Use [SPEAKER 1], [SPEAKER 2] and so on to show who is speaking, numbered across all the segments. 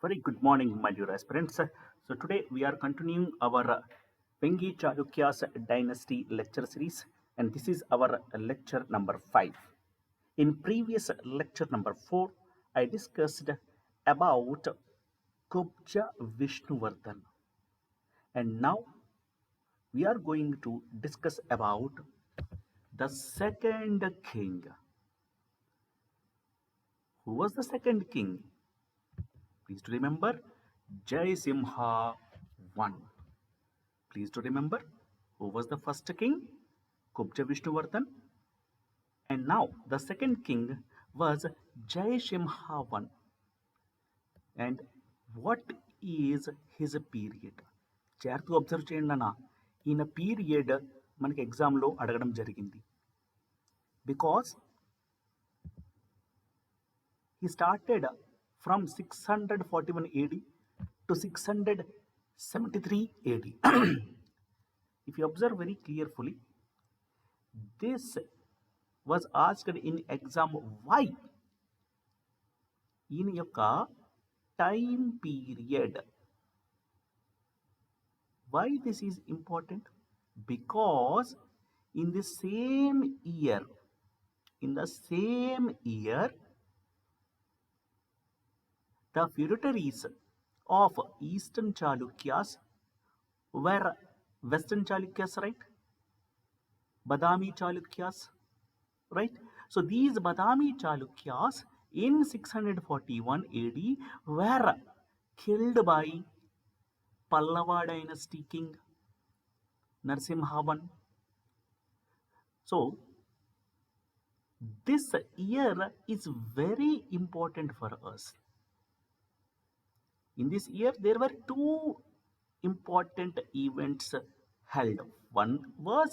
[SPEAKER 1] Very good morning, my dear aspirants. So today we are continuing our Vengi Chalukya's Dynasty lecture series, and this is our lecture number 5. In previous lecture number 4, I discussed about Kubja Vishnuvardhan, and now we are going to discuss about the second king. Who was the second king? Please to remember Jai Simha 1. Please to remember who was the first king? Kubja Vishnuvardhan. And now the second king was Jai Simha 1. And what is his period? జాగ్రత్తగా observe చేయండి అన్న ఈయన period మనకి ఎగ్జామ్లో అడగడం జరిగింది because he started from 641 AD to 673 AD. If you observe very carefully, this was asked in exam why in యొక్క time period. Why this is important? Because in the same year, the feudatories of Eastern Chalukyas were Western Chalukyas, right? Badami Chalukyas, right? So these Badami Chalukyas in 641 AD were killed by Pallava dynasty king Narasimha I. So this year is very important for us. In this year, there were two important events held. One was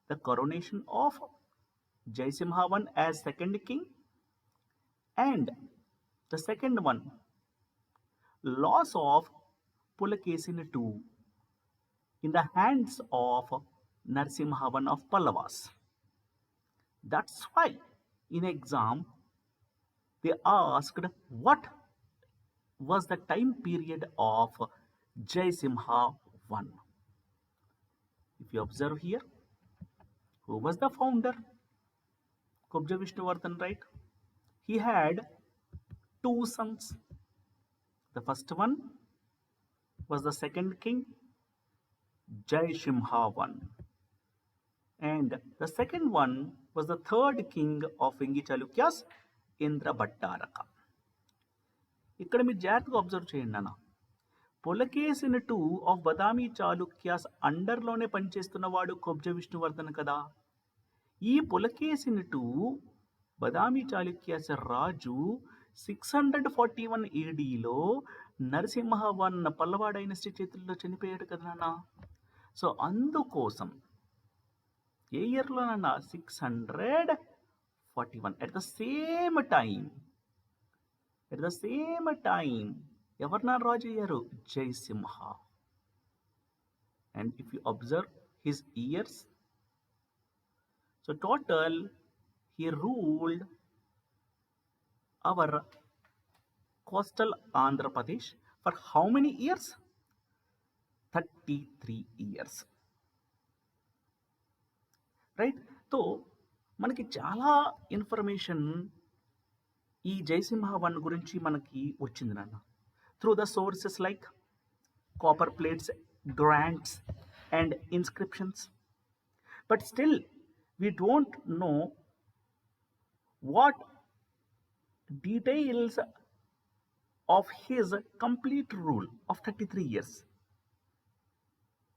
[SPEAKER 1] the coronation of Jaisimha I as second king, and the second one, loss of Pulakesin II in the hands of Narasimha I of Pallavas. That's why in exam they asked what was the time period of Jaisimha I. If you observe here, who was the founder? Kubja Vishnuvardhan, right? He had two sons. The first one was the second king, Jaisimha I. And the second one was the third king of Vengi Chalukyas, Indra Bhattaraka. ఇక్కడ మీరు జాగ్రత్తగా observe చేయండి అన్న పులకేసిన two of Badami Chalukyas అండర్లోనే పనిచేస్తున్నవాడు Kubja Vishnuvardhan కదా. ఈ పులకేసిన two Badami Chalukyas రాజు 641 ADలో Narasimha one Pallava dynasty చేతుల్లో చనిపోయాడు కదా నాన్న. సో అందుకోసం ఏ ఇయర్లోనన్నా 641 at the same time ఎవరినా రాజు అయ్యారు? Jayasimha. And if you observe his years, so total he ruled our coastal Andhra Pradesh for how many years? 33 years. Right. So మనకి చాలా ఇన్ఫర్మేషన్ ఈ జయసింహ వన్ గురించి మనకి వచ్చింది నాన్న through the sources like copper plates, grants and inscriptions. But still we don't know what details of his complete rule of 33 years.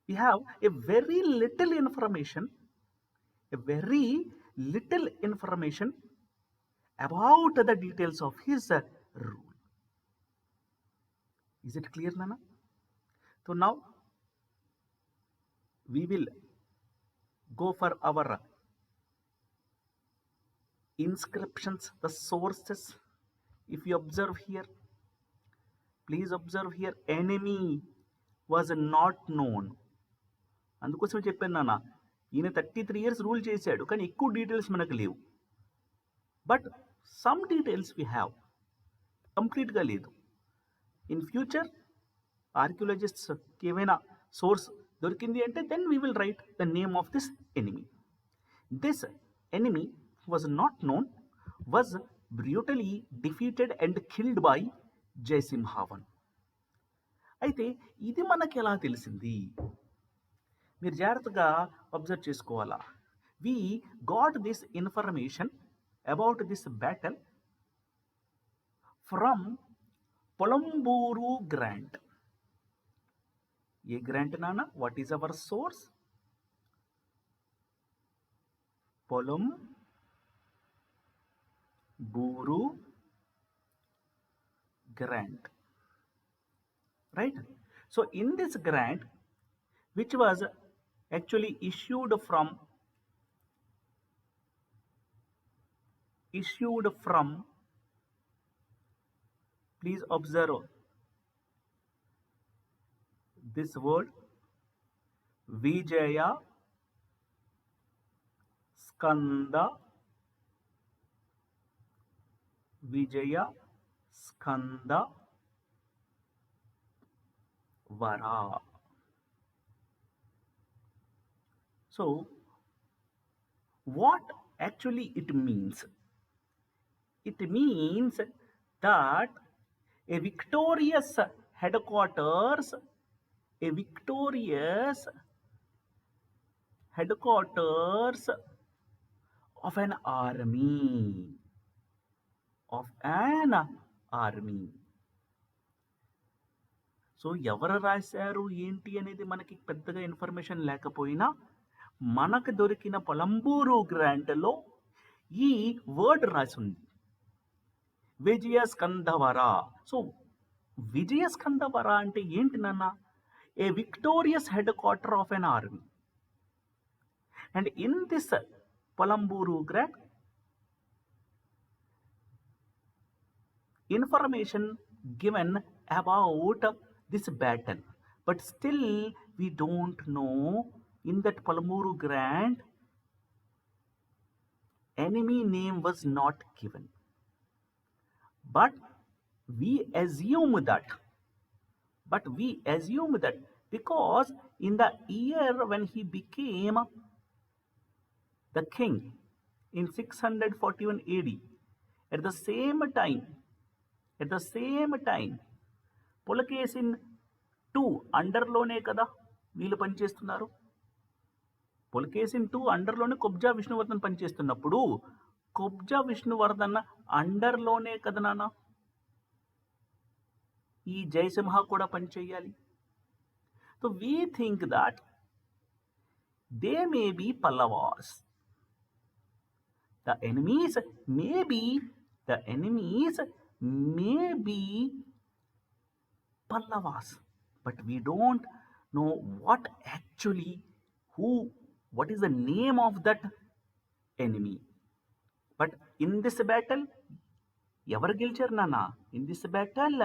[SPEAKER 1] We have a very little information about the details of his rule. Is it clear, Nana? So now we will go for our inscriptions, the sources. If you observe here, please observe here, enemy was not known. అందుకోసం చెప్పాను నాన్న ఈయన 33 years rule చేశాడు కానీ ఎక్కువ details మనకు లేవు. But some details we have, కంప్లీట్గా లేదు. ఇన్ ఫ్యూచర్ ఆర్కియాలజిస్ట్స్ ఏమైనా సోర్స్ దొరికింది అంటే then we will write the name of this enemy. This enemy was not known, was brutally defeated and killed by Jayasimhavarman. అయితే ఇది మనకి ఎలా తెలిసింది? మీరు జాగ్రత్తగా అబ్జర్వ్ చేసుకోవాలా. We got this information about this battle from Polamburu grant. ఏ గ్రాంట్ నాన్న? What is our source? Polamburu grant, right? So in this grant, which was actually issued from please observe this word, Vijaya Skanda Vara. So what actually it means? It means that a victorious headquarters of an army. So ఎవరు రాశారు ఏంటి అనేది మనకి పెద్దగా information లేకపోయినా మనకు దొరికిన పొలంబూరు గ్రాంట్లో ఈ వర్డ్ రాసి ఉంది, విజయ స్కందవర. సో విజయ స్కందవర అంటే ఏంటి నాన్న? A victorious head quarter of an army. And in this Polamburu grant information given about this battle, but still we don't know in that Palmuru grant enemy name was not given, but we assume that because in the year when he became the king in 641 AD, at the same time Pulakeshin 2 అండర్లోనే కదా వీళ్ళు పనిచేస్తున్నారు. పులకేసిన్ 2 అండర్లోనే కొబ్జా విష్ణువర్ధన్ పనిచేస్తున్నప్పుడు కొబ్జా విష్ణువర్ధన్ అండర్లోనే కదా నాన్న ఈ జయసింహ కూడా పనిచేయాలి. So we think that they may be Pallavas. The enemies may be Pallavas, but we don't know what is the name of that enemy. But in this battle, ever gilcharu nana? In this battle,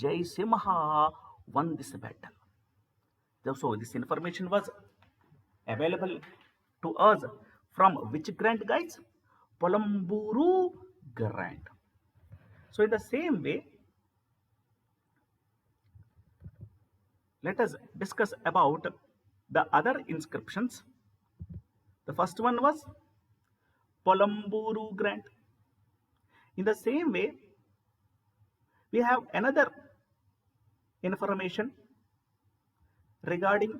[SPEAKER 1] Jaisimha won this battle. So this information was available to us from which grant, guys? Polamburu grant. So in the same way, let us discuss about the other inscriptions. The first one was Polamburu grant. In the same way, we have another information regarding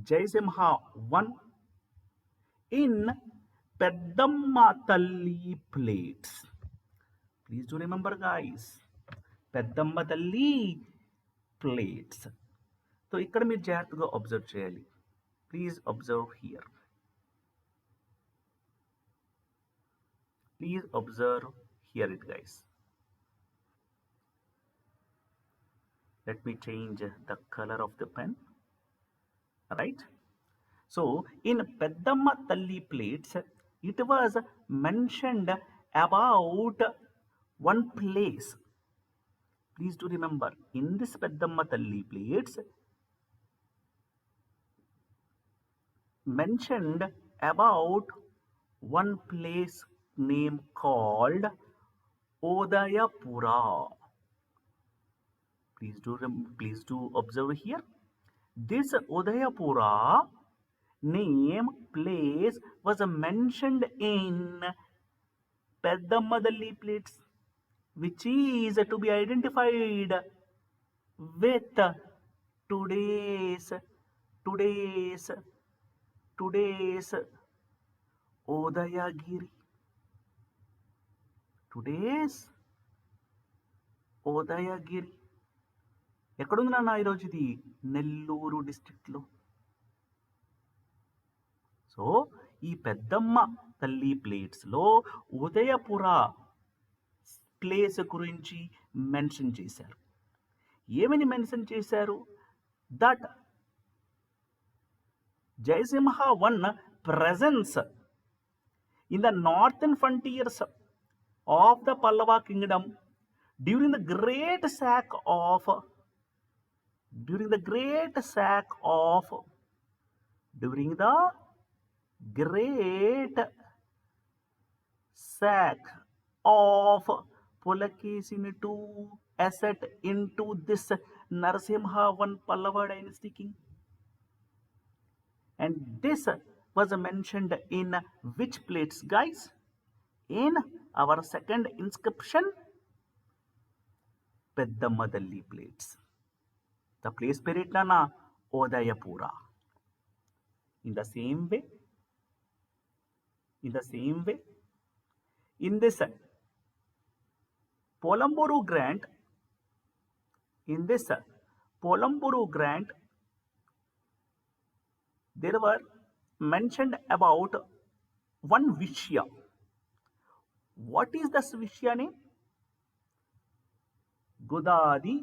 [SPEAKER 1] Jaisimha 1 in Peddamma Talli plates. Please do remember, guys, Peddamma Talli plates. So ఇక్కడ మీరు జాగ్రత్తగా observe చేయాలి. Please observe here. Please observe here it, guys. Let me change the color of the pen. Right? So in Peddamma Talli plates, it was mentioned about one place. Please do remember, in this Peddamma Talli plates, mentioned about one place name called Odayapura. Please do observe here. This Udayapura name place was mentioned in Peddamadalli plates, which is to be identified with today's today's today's Udayagiri. Today's Udayagiri. ఎక్కడుంది నాన్న ఈరోజు ఇది? నెల్లూరు డిస్ట్రిక్ట్లో. So ఈ పెద్దమ్మ తల్లి ప్లేట్స్లో ఉదయపుర place గురించి mention చేశారు. ఏమని మెన్షన్ చేశారు? That Jayasimha one presence in the northern frontiers of the Pallava kingdom during the great sack of Pulakeshin to asset into this Narasimha one Pallava dynasty king. And this was mentioned in which plates, guys? In our second inscription, Peddamadalli plates. The place spirit nana Udayapura. In the same way, in this Polamburu grant, there were mentioned about one Vishya. What is this Vishya name? Godavadi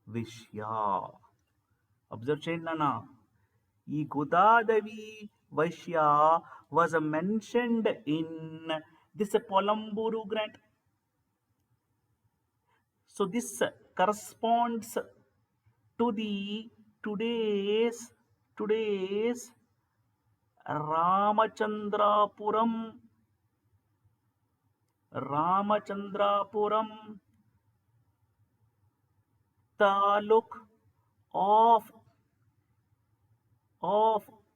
[SPEAKER 1] Vishya. Observe చేయండి నాన్న. ఈ Godavadi Vishya was mentioned in this Polamburu grant. So this corresponds to the today's Ramachandrapuram taluk of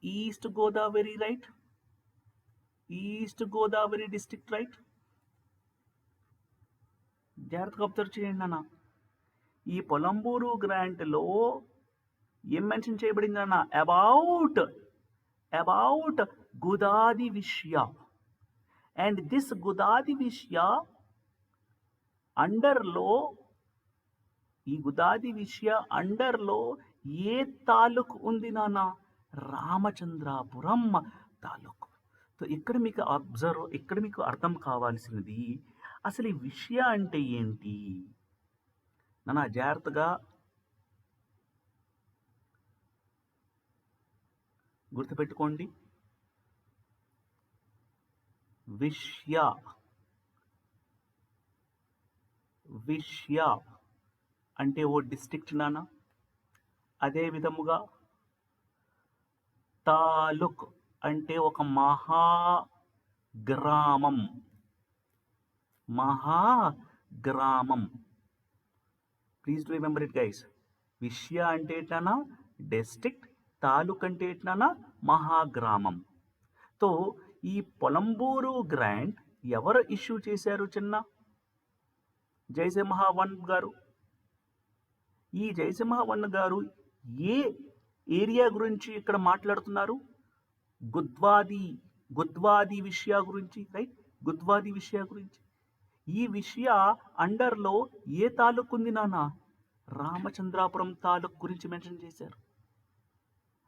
[SPEAKER 1] East Godavari, right? East Godavari district, right? జాగ్రత్తగా observe చేయండి అన్న. ఈ పొలంబూరు గ్రాంట్లో ఏం mention చేయబడింది అన్న? అబౌట్ గుదాది విషయ. అండ్ దిస్ గుదాది విషయ అండర్లో ఏ తాలూకు ఉంది నాన్న? రామచంద్రాపురం తాలూకు. సో ఇక్కడ మీకు అర్థం కావాల్సినది అసలు ఈ విషయ అంటే ఏంటి నాన్న? జాగ్రత్తగా గుర్తుపెట్టుకోండి. విషయ అంటే ఓ డిస్ట్రిక్ట్ నాన్న. అదే విధముగా తాలూక్ అంటే ఒక మహాగ్రామం. Please do remember it guys. విషయ అంటే ఎట్లనా? డిస్ట్రిక్ట్. తాలూక్ అంటే ఎట్లనా? మహాగ్రామం. తో ఈ పొలంబూరు గ్రాంట్ ఎవరు ఇష్యూ చేశారు చిన్న? జయసింహ వన్ గారు. ఈ జయసింహ వన్ గారు ఏ ఏరియా గురించి ఇక్కడ మాట్లాడుతున్నారు? గుద్వాది విషయ గురించి, రైట్? గుద్వాది విషయ గురించి. ఈ విషయ అండర్లో ఏ తాలూకు ఉంది నాన్న? రామచంద్రాపురం తాలూకు గురించి మెన్షన్ చేశారు.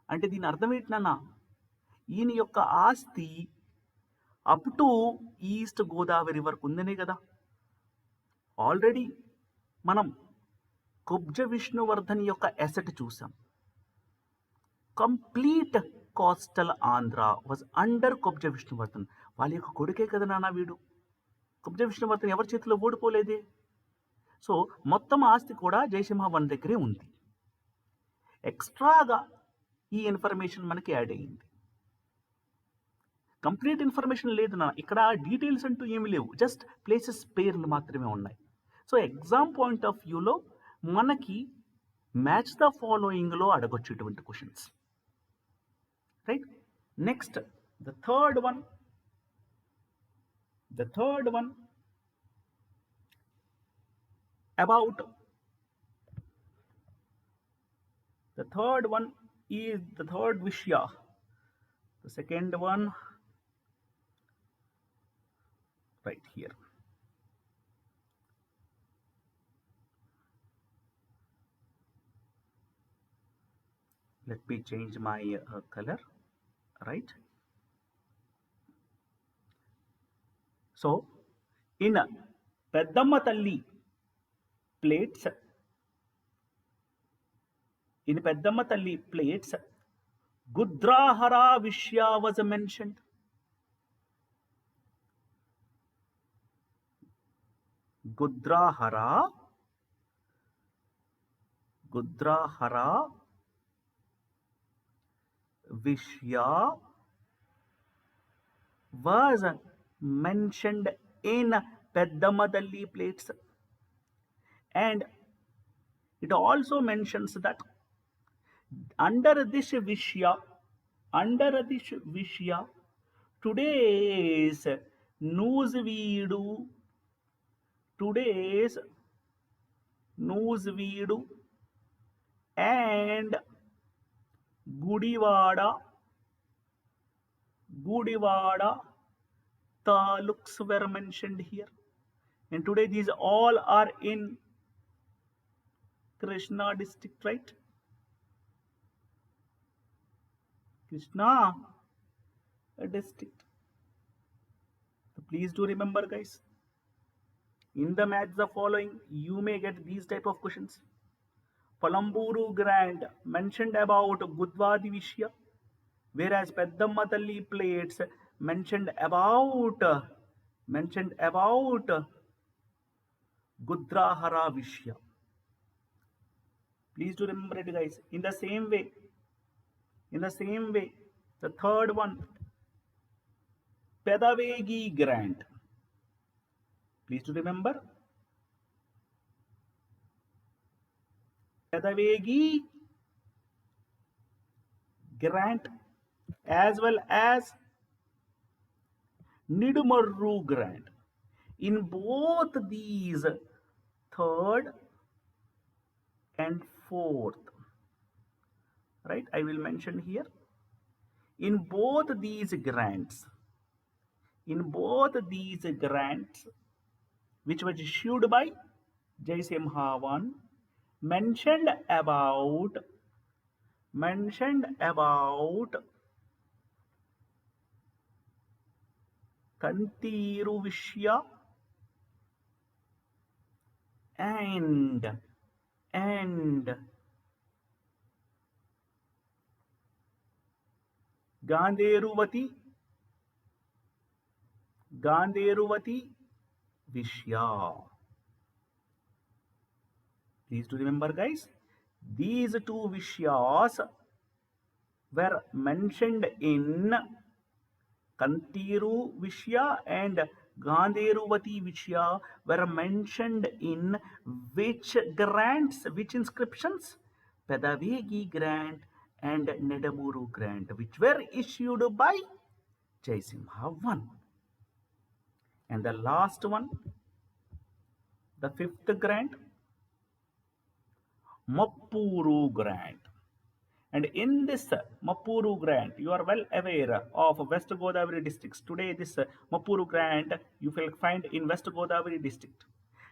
[SPEAKER 1] అంటే దీని అర్థం ఏంటి నాన్న? ఈయన యొక్క ఆస్తి అప్ టు ఈస్ట్ గోదావరి వరకు ఉందనే కదా. ఆల్రెడీ మనం కుబ్జ విష్ణువర్ధన్ యొక్క ఎసెట్ చూసాం. Complete coastal Andhra was under Kubja Vishnuvardhan. వాళ్ళ యొక్క కొడుకే కదా నాన్న వీడు. కుబ్జ విష్ణువర్ధన్ ఎవరి చేతిలో ఓడిపోలేదే. సో మొత్తం ఆస్తి కూడా జయసింహ వన్ దగ్గరే ఉంది. ఎక్స్ట్రాగా ఈ ఇన్ఫర్మేషన్ మనకి యాడ్ అయ్యింది. కంప్లీట్ ఇన్ఫర్మేషన్ లేదు నా ఇక్కడ, డీటెయిల్స్ అంటూ ఏమి లేవు, జస్ట్ ప్లేసెస్ పేర్లు మాత్రమే ఉన్నాయి. సో ఎగ్జామ్ పాయింట్ ఆఫ్ వ్యూలో మనకి మ్యాచ్ ద ఫాలోయింగ్లో అడగొచ్చు ఇటువంటి questions, right. Next the third one about the third one is the third vishya. The second one right here. Let me change my color, right. So in Peddamma Talli plates, in Peddamma Talli plates, Gudrahara Vishya was mentioned. Gudrahara Vishya was mentioned in Peddamma Talli plates, and it also mentions that under this Vishya, today's Nooseveedu and Gudivada taluks were mentioned here, and today these all are in Krishna district, right? Krishna district. So please do remember, guys, in the match the following you may get these type of questions. Palamburu Grant mentioned about Gudvadi Vishya, whereas Peddamma Talli plates mentioned about Gudrahara Vishya. Please do remember it, guys. In the same way, the third one, Pedavegi Grant. Please do remember Pedavegi Grant as well as Nidumarru Grant. In both these third and fourth, right, I will mention here, in both these grants which was issued by Jaisimha I, mentioned about Kantiru Vishya and Ganderuvati Vishya. Please do remember, guys, these two Vishyas were mentioned in Kantiru Vishya and Ganderuvati Vishya were mentioned in which grants, which inscriptions? Pedavegi Grant and Nedamuru Grant, which were issued by Jaisimha I. And the last one, the fifth grant, Mappuru Grant. And in this Mappuru Grant, you are well aware of West Godavari districts. Today this Mappuru Grant you will find in West Godavari district.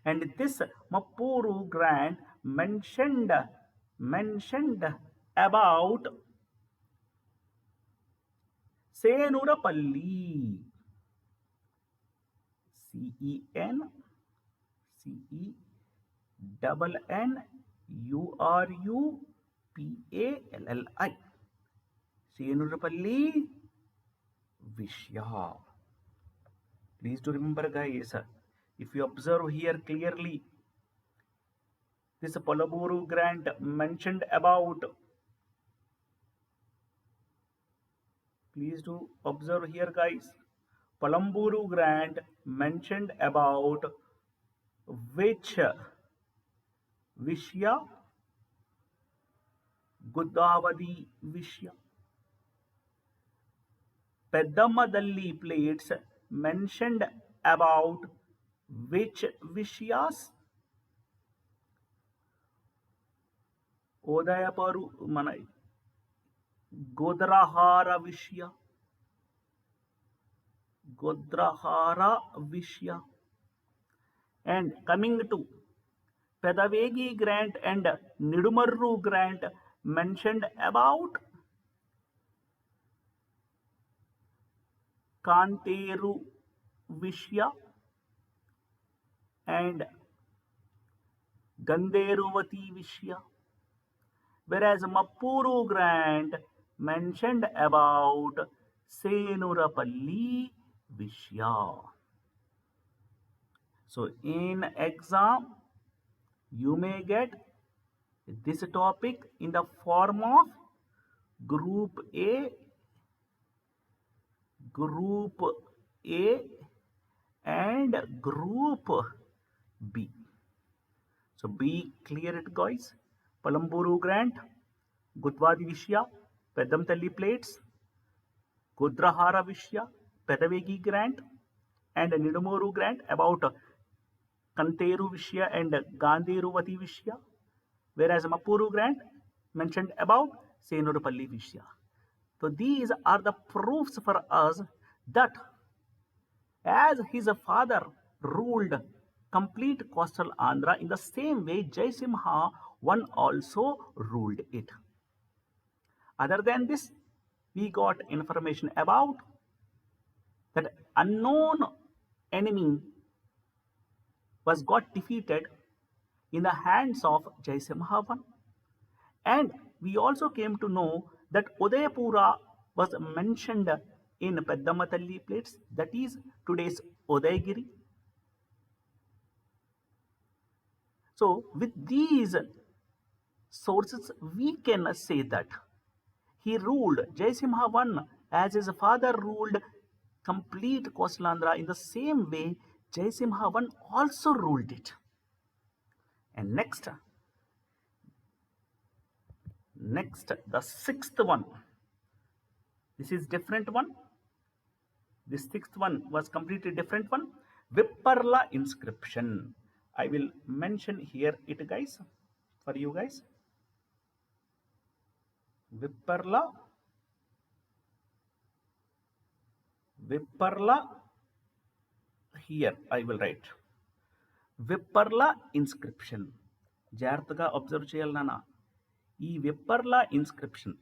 [SPEAKER 1] And this Mappuru Grant mentioned about Senurapalli, CENNURUPALLI, Senurapalli Vishya. Please do remember, guys, if you observe here clearly, this Palamburu Grant mentioned about Please do observe here, guys. Palamburu grant mentioned about which Vishya? Godavari Vishya. Peddamadalli plates mentioned about which Vishyas? Odayaparu Manai. Godrahara Vishya. Godrahara Vishya. And coming to Pedavegi grant and Nidumarru grant mentioned about Kanteru Vishya and Ganderuvati Vishya, whereas Mappuru grant mentioned about Senurapalli Vishya. So in exam, you may get this topic in the form of Group A, and Group B. So be clear it, guys. Palamburu grant, Gudwadi Vishya, Pedamtalli plates, Godrahara Vishya, Pedavegi grant, and Nidumoru grant about Kanteru Vishya and Gandhiruvati Vishya, whereas Mappuru grant mentioned about Senurupalli Vishya. So these are the proofs for us that as his father ruled complete coastal Andhra, in the same way Jaisimha one also ruled it. Other than this, we got information about that unknown enemy was got defeated in the hands of Jaisimha I. And we also came to know that Udayapura was mentioned in Peddamatalli plates, that is today's Udayagiri. So with these sources, we can say that he ruled Jaisimha I as his father ruled complete coastal Andhra. In the same way, Jaisimha I also ruled it. And next, the sixth one. This is different one. This sixth one was completely different one. Vipparla inscription. I will mention here it, guys, for you guys. Vipparla here I will write Vipparla inscription. జాగ్రత్తగా observe చేయాలి నాన్న. ఈ Vipparla inscription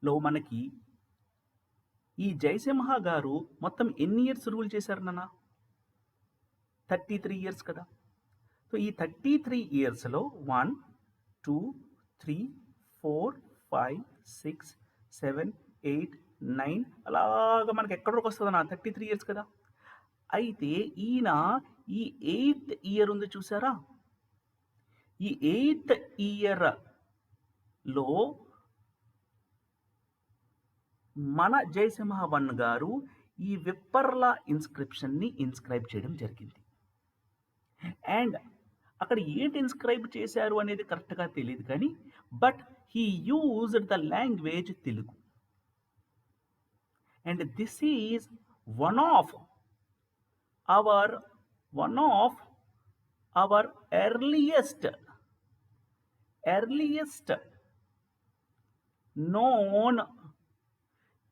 [SPEAKER 1] లో మనకి ఈ జయసింహ గారు మొత్తం ఎన్ని ఇయర్స్ రూల్ చేశారు నాన్న? 33 ఇయర్స్ కదా. సో ఈ 33 ఇయర్స్లో 1 2 3 4 5 6 7 8 9 అలాగా మనకి ఎక్కడి వరకు వస్తుంది నా 33 ఇయర్స్ కదా. అయితే ఈయన ఈ 8th ఇయర్ ఉంది చూసారా, ఈ 8th ఇయర్లో మన జయసింహ I గారు ఈ విప్పర్ల ఇన్స్క్రిప్షన్ని ఇన్స్క్రైబ్ చేయడం జరిగింది. అండ్ అక్కడ ఏంటి ఇన్స్క్రైబ్ చేశారు అనేది కరెక్ట్గా తెలియదు కానీ but he used the language Telugu. And this is one of our earliest known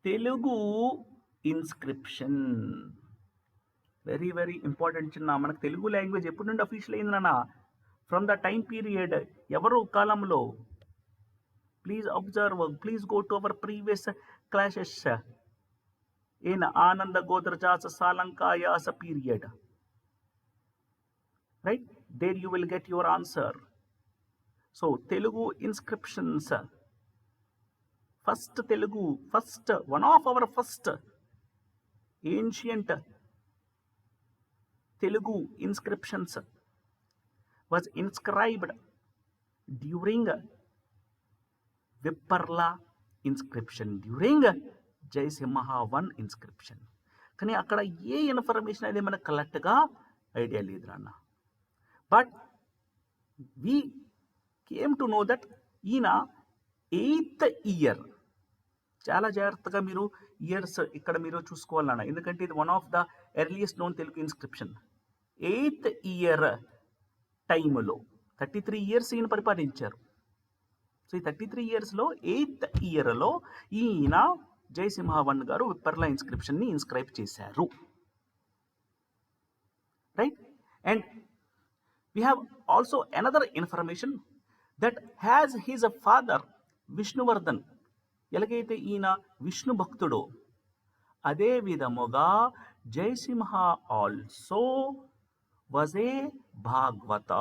[SPEAKER 1] Telugu inscription. Very important చిన్న. మనకు తెలుగు లాంగ్వేజ్ ఎప్పటి నుండి అఫీషియల్ అయిందన్నా? ఫ్రమ్ ద టైం పీరియడ్ ఎవరు కాలంలో? Please observe, please go to our previous classes in Ananda Godrajasa Salankayasa period. Right? There you will get your answer. So Telugu inscriptions. One of our first ancient Telugu inscriptions was inscribed during Vipparla inscription during Jayasimha 1 inscription. కానీ అక్కడ ఏ information అనేది మనకు కరెక్ట్గా idea లేదు అన్న. But we came to know that ఈయన 8th year, చాలా జాగ్రత్తగా మీరు ఇయర్స్ ఇక్కడ మీరు చూసుకోవాలన్న, ఎందుకంటే ఇది one of the earliest known Telugu inscription. 8th year టైంలో 33 ఇయర్స్ ఈయన పరిపాలించారు. సో ఈ 33 ఇయర్స్లో 8th ఇయర్లో ఈయన జయసింహ 1 గారు విప్పర్ల ఇన్స్క్రిప్షన్ని ఇన్స్క్రైబ్ చేశారు. Right. And we have also another information that has his father Vishnuvardhan, ఎలాగైతే ఈయన విష్ణు భక్తుడో అదే విధముగా జయసింహ ఆల్సో వాజ్ ఏ భాగవత.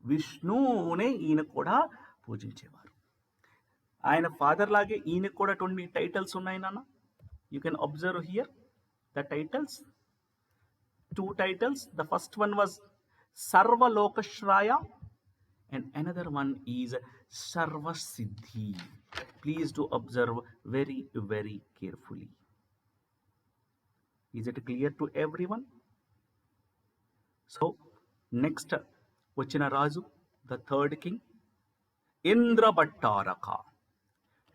[SPEAKER 1] విష్ణువునే ఈయన కూడా పూజించేవారు. ఆయన ఫాదర్ లాగే ఈయన కూడా 20 టైటిల్స్ ఉన్నాయి నాన్న. You can observe here the titles. 2 titles. The first one was Sarva Lokashraya and another one is Sarva Siddhi. Please do observe very, very carefully. Is it clear to everyone? So, next, Vachina Raju, the third king, Indrabhattaraka.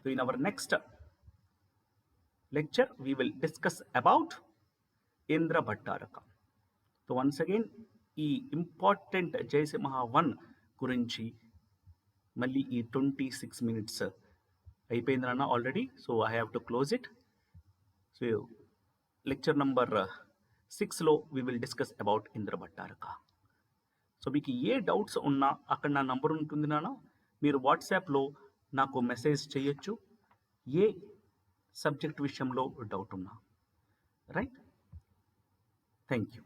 [SPEAKER 1] So, in our next lecture, we will discuss about Indrabhattaraka. So once again ఈ important Jayasimha 1 గురించి మళ్ళీ ఈ 26 minutes అయిపోయింది నాన్న already. So I have to close it. So lecture number 6లో we will discuss about Indrabhattaraka. So మీకు ఏ doubts ఉన్నా అక్కడ నా నంబర్ ఉంటుంది నాన్న, మీరు వాట్సాప్లో నాకు మెసేజ్ చేయొచ్చు ఏ సబ్జెక్ట్ విషయంలో డౌట్ ఉన్నా. రైట్. Thank you.